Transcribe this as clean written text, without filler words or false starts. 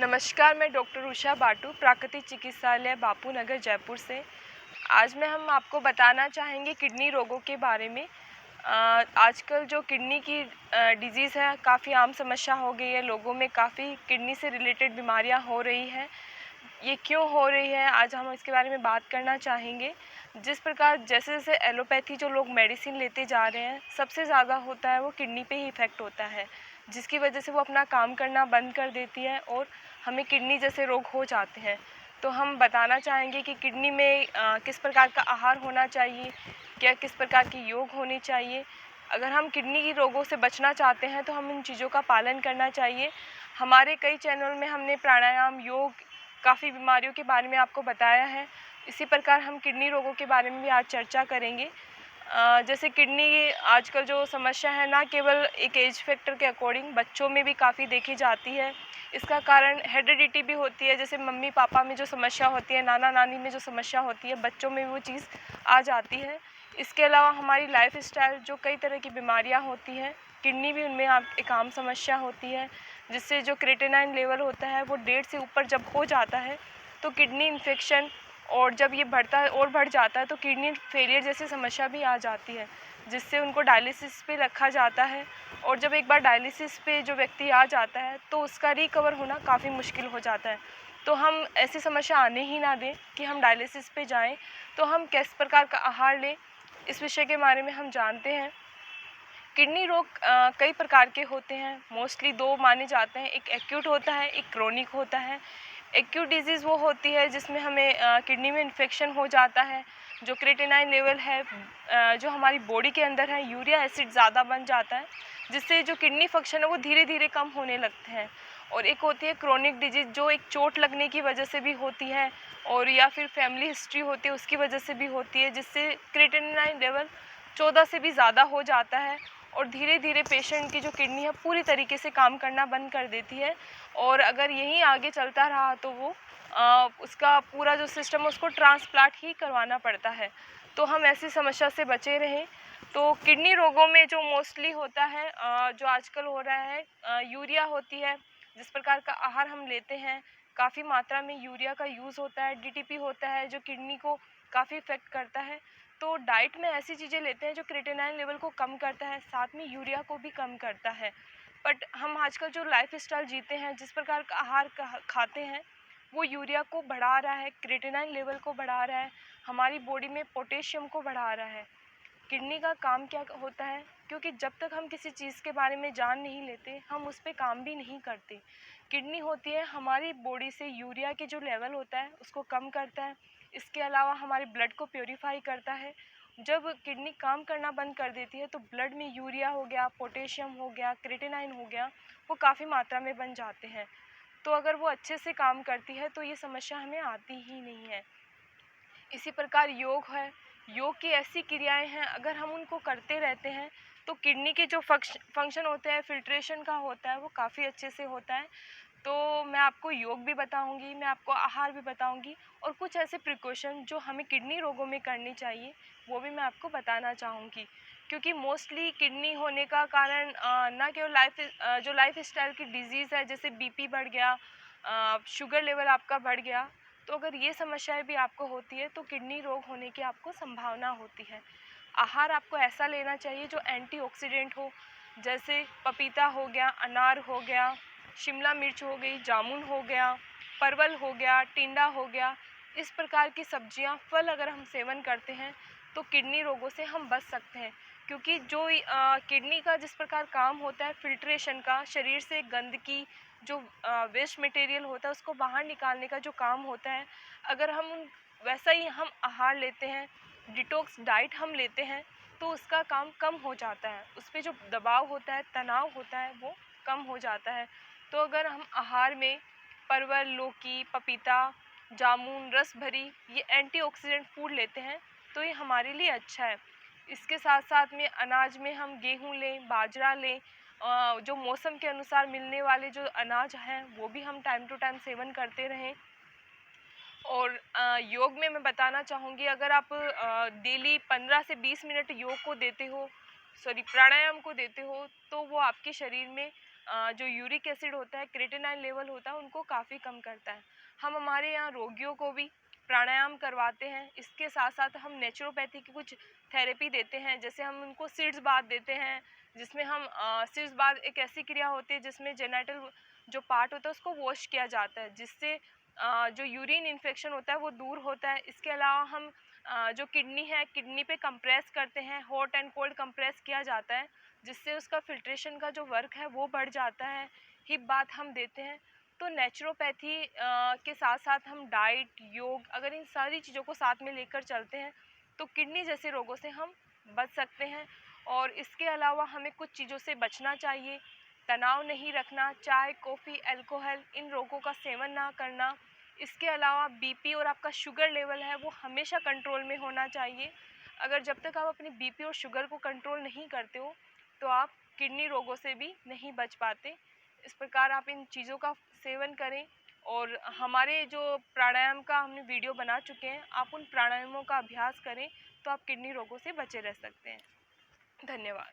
नमस्कार, मैं डॉक्टर उषा बाटू, प्राकृतिक चिकित्सालय बापू नगर, जयपुर से। आज हम आपको बताना चाहेंगे किडनी रोगों के बारे में। आजकल जो किडनी की डिजीज़ है, काफ़ी आम समस्या हो गई है। लोगों में काफ़ी किडनी से रिलेटेड बीमारियां हो रही हैं। ये क्यों हो रही है, आज हम इसके बारे में बात करना चाहेंगे। जिस प्रकार जैसे-जैसे एलोपैथी जो लोग मेडिसिन लेते जा रहे हैं, सबसे ज़्यादा होता है वो किडनी पे ही इफ़ेक्ट होता है, जिसकी वजह से वो अपना काम करना बंद कर देती है और हमें किडनी जैसे रोग हो जाते हैं। तो हम बताना चाहेंगे कि किडनी में किस प्रकार का आहार होना चाहिए, क्या किस प्रकार की योग होनी चाहिए। अगर हम किडनी की रोगों से बचना चाहते हैं तो हम इन चीज़ों का पालन करना चाहिए। हमारे कई चैनल में हमने प्राणायाम, योग, काफ़ी बीमारियों के बारे में आपको बताया है। इसी प्रकार हम किडनी रोगों के बारे में भी आज चर्चा करेंगे। जैसे किडनी आजकल जो समस्या है, ना केवल एक एज फैक्टर के अकॉर्डिंग बच्चों में भी काफ़ी देखी जाती है। इसका कारण हेरिडिटी भी होती है, जैसे मम्मी पापा में जो समस्या होती है, नाना नानी में जो समस्या होती है, बच्चों में भी वो चीज़ आ जाती है। इसके अलावा हमारी लाइफस्टाइल, जो कई तरह की बीमारियां होती हैं, किडनी भी उनमें एक आम समस्या होती है, जिससे जो क्रिएटिनिन लेवल होता है वो 1.5 से ऊपर जब हो जाता है तो किडनी इन्फेक्शन, और जब ये बढ़ता है और बढ़ जाता है तो किडनी फेलियर जैसी समस्या भी आ जाती है, जिससे उनको डायलिसिस पे रखा जाता है। और जब एक बार डायलिसिस पे जो व्यक्ति आ जाता है तो उसका रिकवर होना काफ़ी मुश्किल हो जाता है। तो हम ऐसी समस्या आने ही ना दें कि हम डायलिसिस पे जाएं। तो हम किस प्रकार का आहार लें, इस विषय के बारे में हम जानते हैं। किडनी रोग कई प्रकार के होते हैं, मोस्टली 2 माने जाते हैं। एक एक्यूट होता है, एक क्रोनिक होता है। एक्यूट डिजीज़ वो होती है जिसमें हमें किडनी में इन्फेक्शन हो जाता है, जो क्रिएटिनिन लेवल है, जो हमारी बॉडी के अंदर है, यूरिया एसिड ज़्यादा बन जाता है, जिससे जो किडनी फंक्शन है वो धीरे धीरे कम होने लगते हैं। और एक होती है क्रोनिक डिजीज़, जो एक चोट लगने की वजह से भी होती है, और या फिर फैमिली हिस्ट्री होती है उसकी वजह से भी होती है, जिससे क्रिएटिनिन लेवल 14 से भी ज़्यादा हो जाता है और धीरे धीरे पेशेंट की जो किडनी है पूरी तरीके से काम करना बंद कर देती है। और अगर यही आगे चलता रहा तो वो उसका पूरा जो सिस्टम है उसको ट्रांसप्लांट ही करवाना पड़ता है। तो हम ऐसी समस्या से बचे रहें। तो किडनी रोगों में जो मोस्टली होता है, जो आजकल हो रहा है, यूरिया होती है। जिस प्रकार का आहार हम लेते हैं, काफ़ी मात्रा में यूरिया का यूज़ होता है, डीटीपी होता है, जो किडनी को काफ़ी इफ़ेक्ट करता है। तो डाइट में ऐसी चीज़ें लेते हैं जो क्रिएटिनिन लेवल को कम करता है, साथ में यूरिया को भी कम करता है। बट हम आजकल जो लाइफस्टाइल जीते हैं, जिस प्रकार का आहार खाते हैं, वो यूरिया को बढ़ा रहा है, क्रिएटिनिन लेवल को बढ़ा रहा है, हमारी बॉडी में पोटेशियम को बढ़ा रहा है। किडनी का काम क्या होता है, क्योंकि जब तक हम किसी चीज़ के बारे में जान नहीं लेते, हम उस पर काम भी नहीं करते। किडनी होती है हमारी बॉडी से यूरिया के जो लेवल होता है उसको कम करता है। इसके अलावा हमारे ब्लड को प्योरीफाई करता है। जब किडनी काम करना बंद कर देती है तो ब्लड में यूरिया हो गया, पोटेशियम हो गया, क्रिएटिनिन हो गया, वो काफ़ी मात्रा में बन जाते हैं। तो अगर वो अच्छे से काम करती है तो ये समस्या हमें आती ही नहीं है। इसी प्रकार योग है। योग की ऐसी क्रियाएं हैं, अगर हम उनको करते रहते हैं तो किडनी के जो फंक्शन होते हैं, फिल्ट्रेशन का होता है, वो काफ़ी अच्छे से होता है। तो मैं आपको योग भी बताऊंगी, मैं आपको आहार भी बताऊंगी, और कुछ ऐसे प्रिकॉशन जो हमें किडनी रोगों में करनी चाहिए वो भी मैं आपको बताना चाहूँगी। क्योंकि मोस्टली किडनी होने का कारण ना केवल जो लाइफ स्टाइल की डिजीज़ है, जैसे बीपी बढ़ गया, शुगर लेवल आपका बढ़ गया, तो अगर ये समस्याएं भी आपको होती है तो किडनी रोग होने की आपको संभावना होती है। आहार आपको ऐसा लेना चाहिए जो एंटीऑक्सीडेंट हो, जैसे पपीता हो गया, अनार हो गया, शिमला मिर्च हो गई, जामुन हो गया, परवल हो गया, टिंडा हो गया। इस प्रकार की सब्जियां, फल अगर हम सेवन करते हैं तो किडनी रोगों से हम बच सकते हैं। क्योंकि जो किडनी का जिस प्रकार काम होता है फिल्ट्रेशन का, शरीर से गंदगी, जो वेस्ट मटेरियल होता है उसको बाहर निकालने का जो काम होता है, अगर हम वैसा ही हम आहार लेते हैं, डिटॉक्स डाइट हम लेते हैं, तो उसका काम कम हो जाता है। उस पर जो दबाव होता है, तनाव होता है, वो कम हो जाता है। तो अगर हम आहार में परवल, लौकी, पपीता, जामुन, रस भरी, ये एंटीऑक्सीडेंट फूड लेते हैं तो ये हमारे लिए अच्छा है। इसके साथ साथ में अनाज में हम गेहूँ लें, बाजरा लें, जो मौसम के अनुसार मिलने वाले जो अनाज हैं वो भी हम टाइम टू टाइम सेवन करते रहें। और योग में मैं बताना चाहूँगी, अगर आप डेली 15 से 20 मिनट योग को देते हो, सॉरी प्राणायाम को देते हो, तो वो आपके शरीर में जो यूरिक एसिड होता है, क्रिएटिनाइन लेवल होता है, उनको काफ़ी कम करता है। हम हमारे यहाँ रोगियों को भी प्राणायाम करवाते हैं। इसके साथ साथ हम नेचुरोपैथी की कुछ थेरेपी देते हैं, जैसे हम उनको सीड्स बाथ देते हैं, जिसमें हम सीड्स बाथ एक ऐसी क्रिया होती है जिसमें जेनिटल जो पार्ट होता है उसको वॉश किया जाता है, जिससे जो यूरिन इन्फेक्शन होता है वो दूर होता है। इसके अलावा हम जो किडनी है, किडनी पे कंप्रेस करते हैं, हॉट एंड कोल्ड कंप्रेस किया जाता है, जिससे उसका फिल्ट्रेशन का जो वर्क है वो बढ़ जाता है। हिप बाथ हम देते हैं। तो नेचुरोपैथी के साथ साथ हम डाइट, योग, अगर इन सारी चीज़ों को साथ में लेकर चलते हैं तो किडनी जैसे रोगों से हम बच सकते हैं। और इसके अलावा हमें कुछ चीज़ों से बचना चाहिए। तनाव नहीं रखना, चाय, कॉफ़ी, अल्कोहल, इन रोगों का सेवन ना करना। इसके अलावा बीपी और आपका शुगर लेवल है वो हमेशा कंट्रोल में होना चाहिए। अगर जब तक आप अपनी बीपी और शुगर को कंट्रोल नहीं करते हो तो आप किडनी रोगों से भी नहीं बच पाते। इस प्रकार आप इन चीज़ों का सेवन करें। और हमारे जो प्राणायाम का हमने वीडियो बना चुके हैं, आप उन प्राणायामों का अभ्यास करें तो आप किडनी रोगों से बचे रह सकते हैं। धन्यवाद।